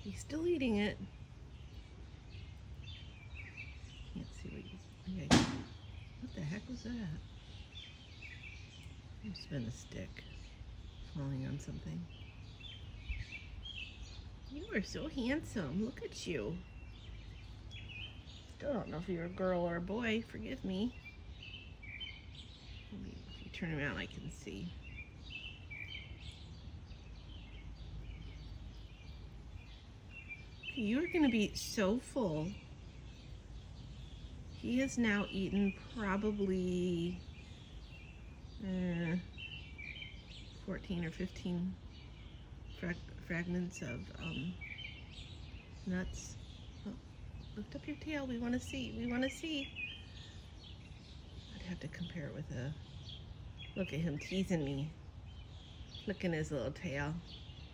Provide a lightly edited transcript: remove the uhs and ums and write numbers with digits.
He's still eating it. Can't see what he's... Okay. What the heck was that? Must have been a stick falling on something. You are so handsome. Look at you. Still don't know if you're a girl or a boy. Forgive me. Maybe if you turn around, I can see. You're going to be so full. He has now eaten probably 14 or 15 fragments of nuts. Oh, lift up your tail. We want to see. We want to see. I'd have to compare it with a... Look at him teasing me. Flicking his little tail.